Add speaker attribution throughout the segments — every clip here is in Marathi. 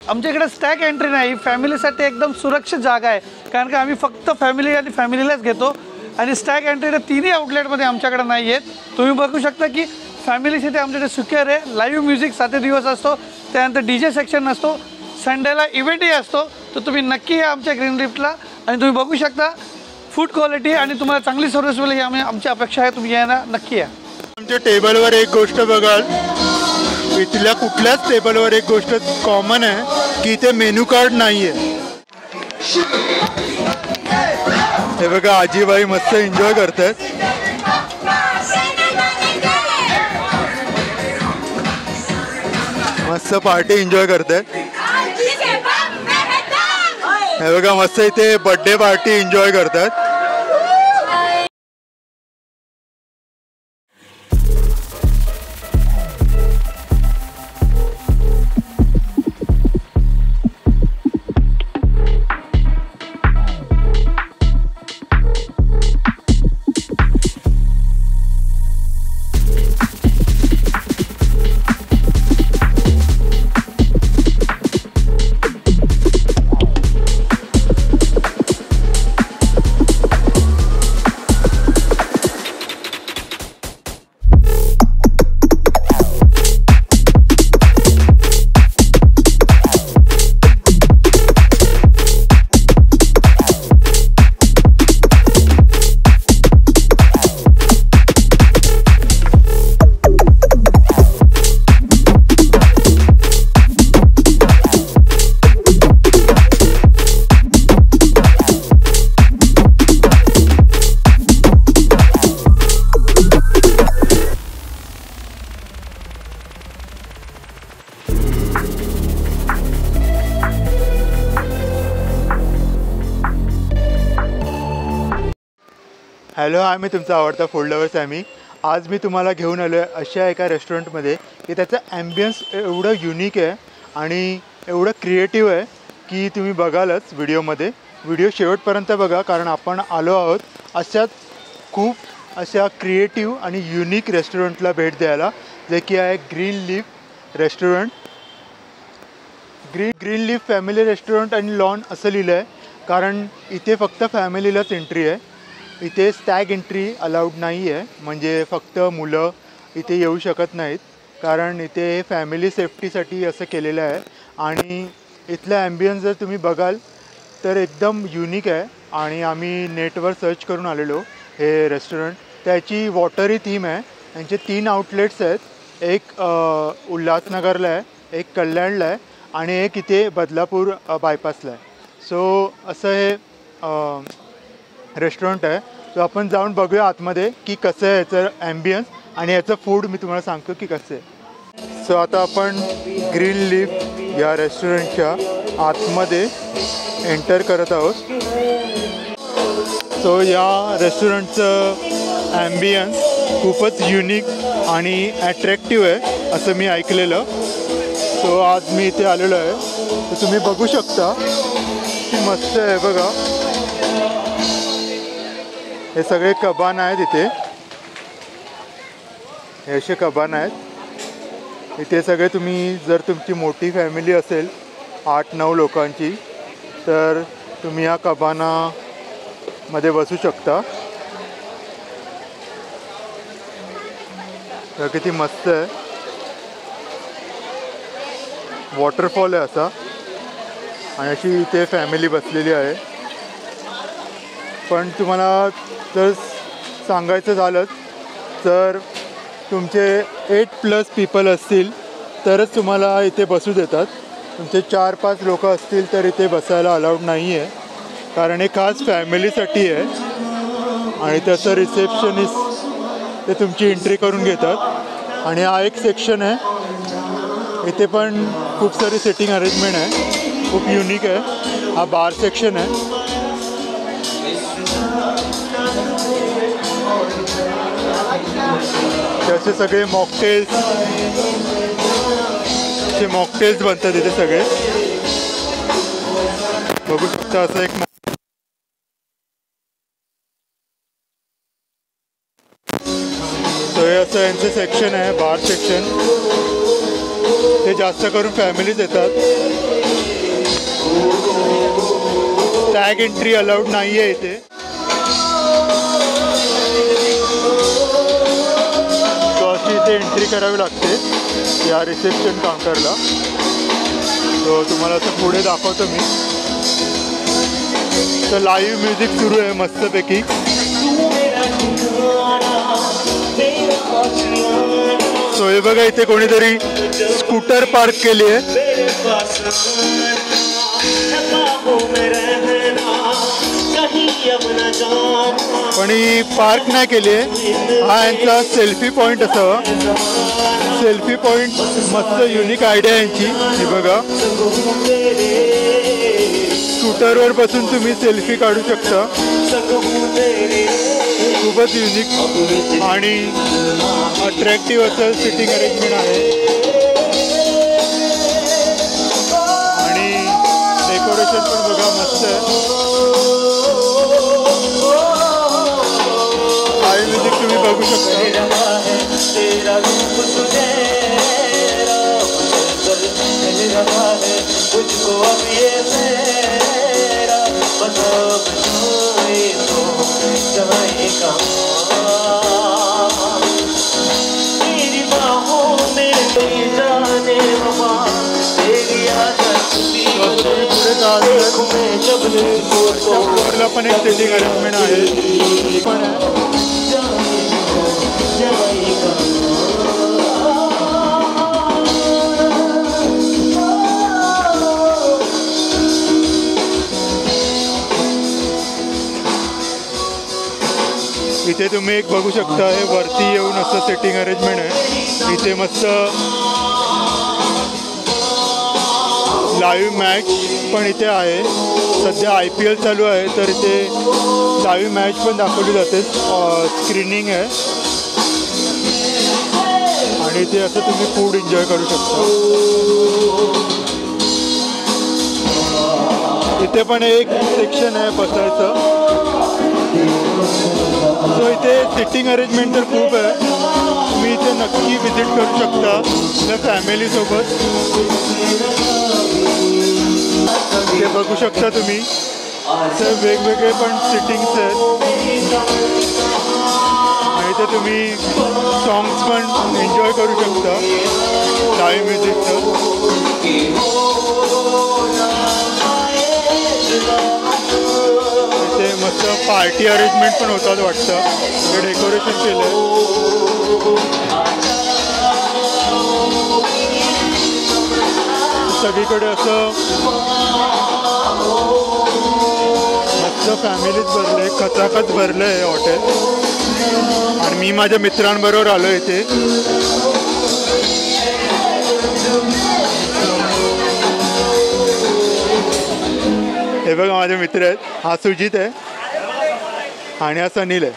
Speaker 1: आमच्याकडे स्टॅग एंट्री नाही, फॅमिलीसाठी एकदम सुरक्षित जागा आहे, कारण की आम्ही फक्त फॅमिली आणि फॅमिलीलाच घेतो आणि स्टॅग एंट्री तिन्ही आउटलेटमध्ये आमच्याकडे नाही आहेत. तुम्ही बघू शकता की फॅमिलीसाठी आमच्याकडे सिक्युअर आहे. लाईव्ह म्युझिक 7 दिवस असतो, त्यानंतर DJ सेक्शन नसतो, संडेला इव्हेंटही असतो. तर तुम्ही नक्की या आमच्या ग्रीन लिफ्टला आणि तुम्ही बघू शकता फूड क्वालिटी आणि तुम्हाला चांगली सर्व्हिस मिळेल ही आमची अपेक्षा आहे. तुम्ही यायला नक्की या.
Speaker 2: आमच्या टेबलवर एक गोष्ट बघाल, इथल्या कुठल्याच टेबलवर एक गोष्ट कॉमन आहे की इथे मेनू कार्ड नाही आहे. हे बघा आजीबाई मस्त एन्जॉय करतात. मस्त पार्टी एन्जॉय करतात. हे बघा मस्त इथे बर्थडे पार्टी एन्जॉय करतात. हॅलो, आम्ही तुमचा आवडता फूड लवर सॅमी. आज मी तुम्हाला घेऊन आलो आहे अशा एका रेस्टॉरंटमध्ये की त्याचं ॲम्बियन्स एवढं युनिक आहे आणि एवढं क्रिएटिव्ह आहे की तुम्ही बघालच व्हिडिओमध्ये. व्हिडिओ शेवटपर्यंत बघा, कारण आपण आलो आहोत अशाच खूप अशा क्रिएटिव्ह आणि युनिक रेस्टॉरंटला भेट द्यायला, जे की आहे green leaf restaurant. Green leaf family restaurant आणि लॉन असं लिहिलं आहे, कारण इथे फक्त फॅमिलीलाच एंट्री आहे. इथे स्टॅग एंट्री अलाउड नाही आहे, म्हणजे फक्त मुलं इथे येऊ शकत नाहीत, कारण इथे फॅमिली सेफ्टीसाठी असं केलेलं आहे. आणि इथलं ॲम्बियन्स जर तुम्ही बघाल तर एकदम युनिक आहे. आणि आम्ही नेटवर सर्च करून आलेलो हे रेस्टॉरंट. त्याची वॉटरी थीम आहे. त्यांचे 3 आउटलेट्स आहेत, एक उल्हासनगरला आहे, एक कल्याणला आहे आणि एक इथे बदलापूर बायपासला आहे. सो असं हे रेस्टॉरंट आहे. सो आपण जाऊन बघूया आतमध्ये की कसं आहे याचं ॲम्बियन्स आणि याचं फूड मी तुम्हाला सांगतो की कसं आहे. सो आता आपण ग्रीन लीफ या रेस्टॉरंटच्या आतमध्ये एंटर करत आहोत. सो या रेस्टॉरंटचं ॲम्बियन्स खूपच युनिक आणि ॲट्रॅक्टिव्ह आहे असं मी ऐकलेलं. सो आज मी इथे आलेलो आहे. तर तुम्ही बघू शकता की मस्त आहे बघा. हे सगळे कबान आहेत इथे. हे असे कबान आहेत इथे सगळे. तुम्ही जर तुमची मोठी फॅमिली असेल 8-9 लोकांची तर तुम्ही या कबानामध्ये बसू शकता. तर किती मस्त आहे. वॉटरफॉल आहे असा आणि अशी इथे फॅमिली बसलेली आहे. पण तुम्हाला जर सांगायचं झालंच तर तुमचे 8+ पीपल असतील तरच तुम्हाला इथे बसू देतात. तुमचे 4-5 लोक असतील तर इथे बसायला अलाउड नाही आहे, कारण हे खास फॅमिलीसाठी आहे. आणि तसं रिसेप्शनिस्ट ते तुमची एंट्री करून घेतात. आणि हा एक सेक्शन आहे. इथे पण खूप सारी सिटिंग अरेंजमेंट आहे, खूप युनिक आहे. हा बार सेक्शन आहे. असे सगळे मॉकटेल्स बनतात इथे सगळे. बघू शकता असं एक हे असं यांचं सेक्शन आहे, बार सेक्शन. ते जास्त करून फॅमिलीज येतात. स्टॅग एंट्री अलाउड नाही आहे इथे. सो अशी इथे एंट्री करावी लागते या रिसेप्शन काउंटरला. सो तुम्हाला असं पुढे दाखवतो मी. तर लाईव्ह म्युझिक सुरू आहे मस्तपैकी. सो हे बघा इथे कोणीतरी स्कूटर पार्क केली आहे. पण ही पार्क नाही केली आहे. हा यांचा सेल्फी पॉईंट असावा. सेल्फी पॉईंट मस्त युनिक आयडिया यांची. हे बघा स्कूटरवर बसून तुम्ही सेल्फी काढू शकता. खूपच युनिक आणि अट्रॅक्टिव्ह असं सिटिंग अरेंजमेंट आहे. आणि डेकोरेशन पण बघा मस्त आहे. लाईव्ह म्युझिक तुम्ही बघू शकता. फ्लोअरला पण एक सेटिंग अरेंजमेंट आहे. पण इथे तुम्ही एक बघू शकता. हे वरती येऊन असं सेटिंग अरेंजमेंट आहे. इथे मस्त लाईव्ह मॅच पण इथे आहे. सध्या IPL चालू आहे तर इथे लाईव्ह मॅच पण दाखवली जाते. स्क्रीनिंग आहे आणि इथे असं तुम्ही फूड एन्जॉय करू शकता. इथे पण एक सेक्शन आहे बसायचं. सो इथे सिटिंग अरेंजमेंट तर खूप आहे. तुम्ही इथे नक्की विजिट करू शकता आपल्या फॅमिलीसोबत. इथे बघू शकता तुम्ही इथे वेगवेगळे पण सिटिंग्स आहेत आणि इथे तुम्ही सॉंग्स पण एन्जॉय करू शकता लाईव्ह म्युझिकचं. इथे मस्त पार्टी अरेंजमेंट पण होतात वाटतं. इथे डेकोरेशन केलं आहे. सगळीकडे असं मस्त फॅमिलीच भरले, खचाखच भरलं आहे हॉटेल. आणि मी माझ्या मित्रांबरोबर आलो इथे. हे बघा माझे मित्र आहेत. हा सुजित आहे आणि हा सनील आहे.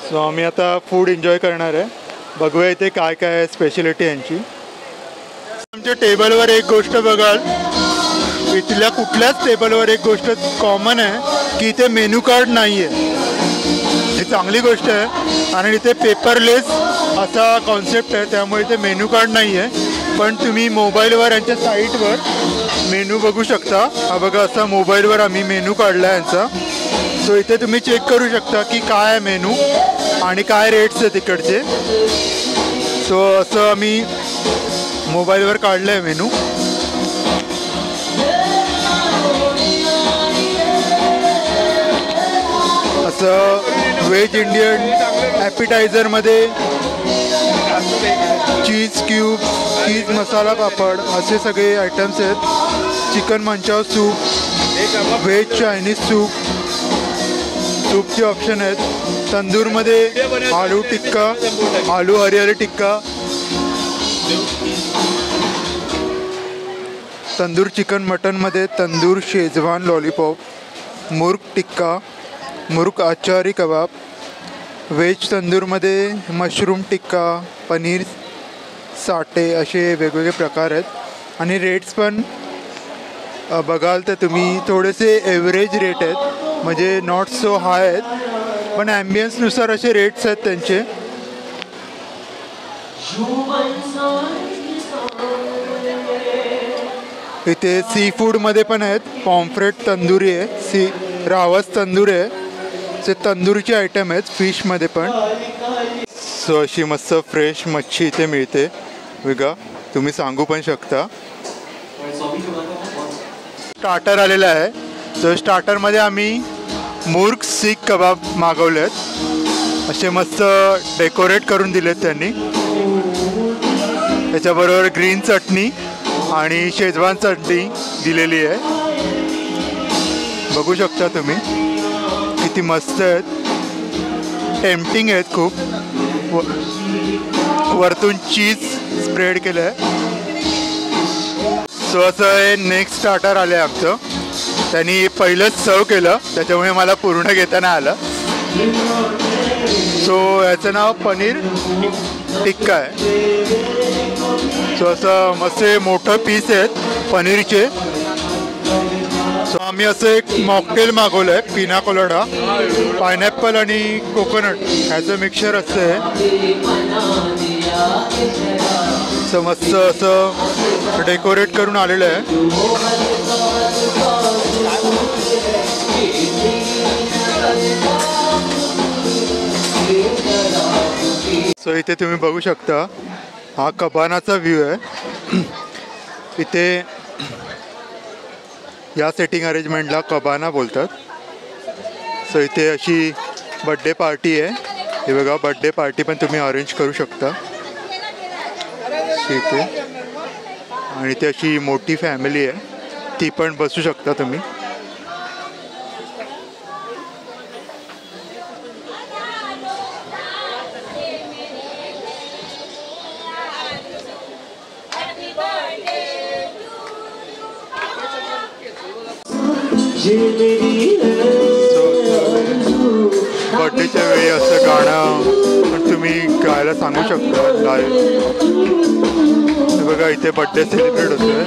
Speaker 2: सो आम्ही आता फूड एन्जॉय करणार आहे. बघूया इथे काय काय आहे स्पेशलिटी यांची. आमच्या टेबलवर एक गोष्ट बघाल, इथल्या कुठल्याच टेबलवर एक गोष्ट कॉमन आहे की इथे मेनू कार्ड नाही आहे. ही चांगली गोष्ट आहे आणि इथे पेपरलेस असा कॉन्सेप्ट आहे. त्यामुळे इथे मेनू कार्ड नाही आहे. पण तुम्ही मोबाईलवर यांच्या साईटवर मेनू बघू शकता. हा बघा असा मोबाईलवर आम्ही मेनू काढला आहे यांचा. सो इथे तुम्ही चेक करू शकता की काय आहे मेनू आणि काय रेट्स आहे तिकडचे. सो असं आम्ही मोबाईलवर काढलं आहे मेनू. असं व्हेज इंडियन ॲपिटायझरमध्ये cheese cube, cheese masala papad असे सगळे आयटम्स आहेत. Chicken manchow soup, veg Chinese soup, सूपचे ऑप्शन आहेत. तंदूरमध्ये आलू टिक्का, आलू हरियाली टिक्का, तंदूर चिकन मटनमध्ये tandoor schezwan lollipop, murg tikka, murg achari kabab, veg तंदूरमध्ये मशरूम टिक्का, पनीर साटे असे वेगवेगळे प्रकार आहेत. आणि रेट्स पण बघाल तर तुम्ही थोडेसे एव्हरेज रेट आहेत, म्हणजे नॉट सो हाय आहेत, पण ॲम्बियन्सनुसार असे रेट्स आहेत त्यांचे. इथे सी फूडमध्ये पण आहेत. पॉम्फ्रेट तंदुरी आहे, रावस तंदूर आहे. ते तंदूरचे आयटम आहेत फिशमध्ये पण. सो अशी मस्त फ्रेश मच्छी इथे मिळते बघा, तुम्ही सांगू पण शकता. स्टार्टर आलेला आहे. तर स्टार्टरमध्ये आम्ही मुर्ग सीख कबाब मागवले आहेत. असे मस्त डेकोरेट करून दिलेत त्यांनी. त्याच्याबरोबर ग्रीन चटणी आणि शेजवान चटणी दिलेली आहे. बघू शकता तुम्ही किती मस्त आहेत. टेम्पटिंग आहेत खूप. वरतून चीज स्प्रेड केलं आहे. सो असं हे नेक्स्ट स्टार्टर आलं आहे आमचं. त्यांनी पहिलंच सर्व केलं त्याच्यामुळे मला पूर्ण घेता नाही आलं. सो याचं नाव पनीर टिक्का आहे. सो असं मस्त मोठं पीस आहेत पनीरचे. सो आम्ही असं एक मॉकटेल मागवलं आहे, पिना कोलाडा, पायनॅपल आणि कोकोनट ह्याचं मिक्सचर असतं. सो मस्त असं डेकोरेट करून आलेलं आहे. सो इथे तुम्ही बघू शकता हा कबानाचा व्ह्यू आहे. इथे या सेटिंग अरेंजमेंटला कबाना बोलतात. सो इथे अशी बड्डे पार्टी आहे. हे बघा, बड्डे पार्टी पण तुम्ही अरेंज करू शकता इथे. आणि इथे अशी मोठी फॅमिली आहे, ती पण बसू शकता तुम्ही. बर्थडेच्या वेळी असं गाणं पण तुम्ही गायला सांगू शकता लाईव्ह. बघा इथे बर्थडे सेलिब्रेट होतोय.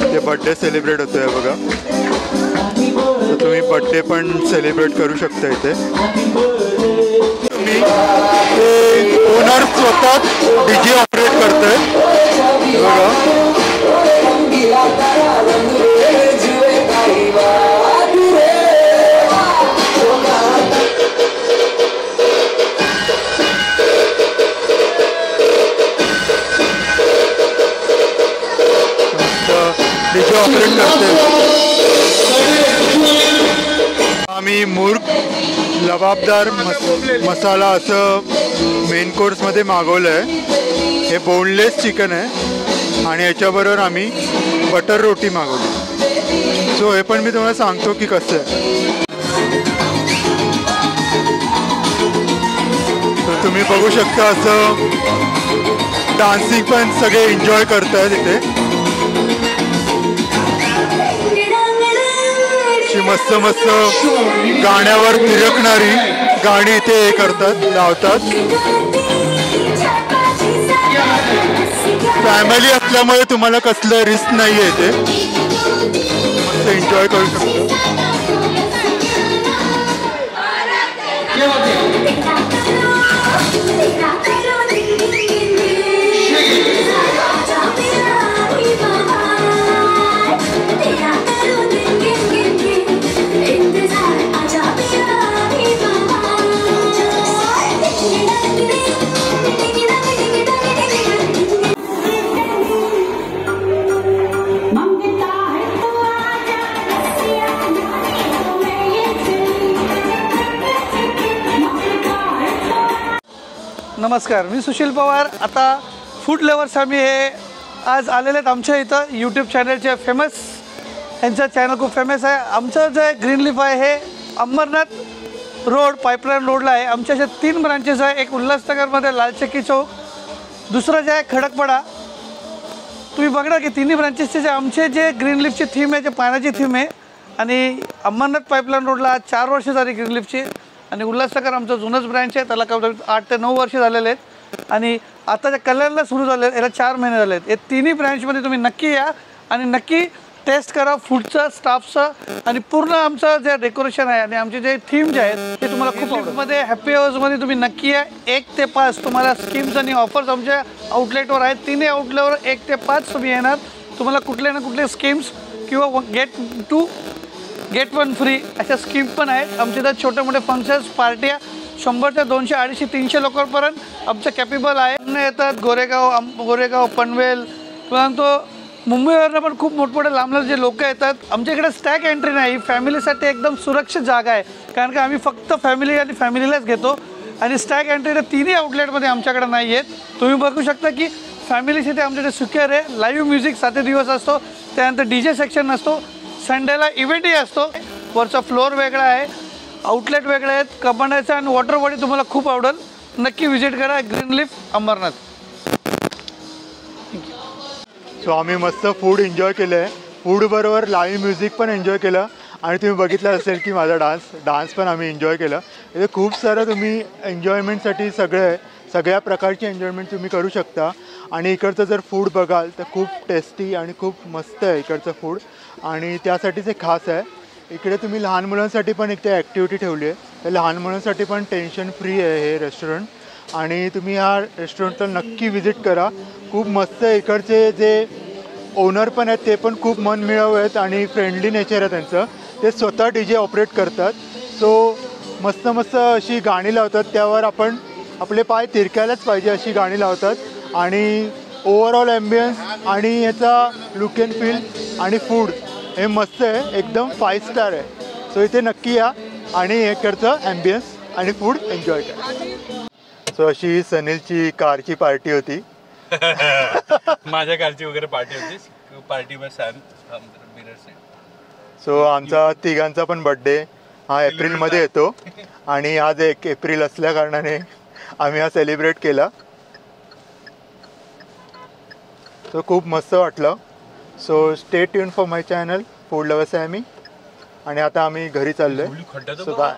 Speaker 2: इथे बर्थडे सेलिब्रेट होतोय बघा. तर तुम्ही बर्थडे पण सेलिब्रेट करू शकता इथे. तुम्ही ओनर स्वतः डीजे ऑपरेट करतोय बघा. डीजे ऑपरेट करते. आम्ही मुर्ग लबाबदार मसाला असं मेन कोर्समध्ये मागवलं आहे. हे बोनलेस चिकन आहे आणि याच्याबरोबर आम्ही बटर रोटी मागवली. सो हे पण मी तुम्हाला सांगतो की कसं आहे. तर तुम्ही बघू शकता असं डान्सिंग पण सगळे एन्जॉय करतायत इथे. मस्त मस्त गाण्यावर थिरकणारी गाणी इथे हे करतात, लावतात. फॅमिली असल्यामुळे तुम्हाला कसलं रिस्क नाही आहे, ते मस्त एन्जॉय करू शकतो.
Speaker 1: नमस्कार, मी सुशील पवार. आता फूड लवर्स आम्ही हे आज आलेले आहेत आमच्या इथं यूट्यूब चॅनलचे फेमस. यांचं चॅनल खूप फेमस आहे. आमचं जे ग्रीन लीफ आहे हे अंबरनाथ रोड पाईपलाईन रोडला आहे. आमच्या अशा 3 ब्रांचेस आहे. एक उल्हासनगरमध्ये लालचक्की चौक, दुसरं जे आहे खडकपाडा. तुम्ही बघा की तिन्ही ब्रांचेसचे जे आमचे जे ग्रीन लीफची थीम आहे, जे पाण्याची थीम आहे. आणि अंबरनाथ पाईपलाईन रोडला आज 4 वर्ष झाली ग्रीन लीफची. आणि उल्हासनगर आमचं जुनंच ब्रँच आहे, त्याला काय 8 ते 9 वर्ष झालेले आहेत. आणि आता जे कल्याणला सुरू झाले याला 4 महिने झाले आहेत. हे तिन्ही ब्रँचमध्ये तुम्ही नक्की या आणि नक्की टेस्ट करा फूडचं, स्टाफचं आणि पूर्ण आमचं जे डेकोरेशन आहे आणि आमचे जे थीम जे आहेत ते तुम्हाला खूप आवडमध्ये. हॅपी अवर्समध्ये तुम्ही नक्की या. 1 ते 5 तुम्हाला स्कीम्स आणि ऑफर्स आमच्या आउटलेटवर आहेत. 3 आउटलेटवर 1 ते 5 तुम्ही येणार. तुम्हाला कुठले ना कुठले स्कीम्स किंवा गेट 1 फ्री अशा स्कीम पण आहेत. आमच्या इथं छोटे मोठे फंक्शन्स, पार्ट्या 100 ते 200, 250, 300 लोकांपर्यंत आमचं कॅपेबल आहे. येतात गोरेगाव, पनवेल, परंतु मुंबईवरनं पण खूप मोठमोठे लांब जे लोक येतात. आमच्या इकडे स्टॅग एंट्री नाही. फॅमिलीसाठी एकदम सुरक्षित जागा आहे, कारण की आम्ही फक्त फॅमिली आणि फॅमिलीलाच घेतो. आणि स्टॅग एंट्री 3 आउटलेटमध्ये आमच्याकडे नाही आहेत. तुम्ही बघू शकता की फॅमिलीसाठी आमच्याकडे सुकेर आहे. लाईव्ह म्युझिक 7 दिवस असतो. त्यानंतर DJ सेक्शन असतो. संडेला इव्हेंटही असतो. वरचा फ्लोअर वेगळा आहे, आउटलेट वेगळे आहेत. कबड्डीचं आणि वॉटर बॉडी तुम्हाला खूप आवडेल. नक्की व्हिजिट करा ग्रीन लीफ अंबरनाथ.
Speaker 2: सो आम्ही मस्त फूड एन्जॉय केलं आहे. फूडबरोबर लाईव्ह म्युझिक पण एन्जॉय केलं आणि तुम्ही बघितलं असेल की माझा डान्स पण आम्ही एन्जॉय केलं. इथे खूप सारं तुम्ही एन्जॉयमेंटसाठी सगळ्या प्रकारची एन्जॉयमेंट तुम्ही करू शकता. आणि इकडचं जर फूड बघाल तर खूप टेस्टी आणि खूप मस्त आहे इकडचं फूड, आणि त्यासाठीच हे खास आहे. इकडे तुम्ही लहान मुलांसाठी पण एक ॲक्टिव्हिटी ठेवली आहे. तर लहान मुलांसाठी पण टेन्शन फ्री आहे हे रेस्टॉरंट, आणि तुम्ही ह्या रेस्टॉरंटला नक्की व्हिजिट करा. खूप मस्त आहे. इकडचे जे ओनर पण आहेत ते पण खूप मनमिळाऊ आहेत आणि फ्रेंडली नेचर आहे त्यांचं. ते स्वतः DJ ऑपरेट करतात. सो मस्त मस्त अशी गाणी लावतात, त्यावर आपण आपले पाय तिरकायलाच पाहिजे अशी गाणी लावतात. आणि ओव्हरऑल ॲम्बियन्स आणि ह्याचा लुक अँड फील आणि फूड हे मस्त आहे, एकदम 5 स्टार आहे. सो इथे नक्की या आणि इकडचं ॲम्बियन्स आणि फूड एन्जॉय करा. सो अशी सनीलची कारची पार्टी होती.
Speaker 3: माझ्या कारची वगैरे पार्टी होती. पार्टी में सॅम मिरर से.
Speaker 2: सो आमचा तिघांचा पण बड्डे हा एप्रिलमध्ये येतो आणि आज 1 एप्रिल असल्या कारणाने आम्ही हा सेलिब्रेट केला. सो खूप मस्त वाटलं. So stay tune for my channel food lovers आहे आम्ही, आणि आता आम्ही घरी चाललोय. So bye.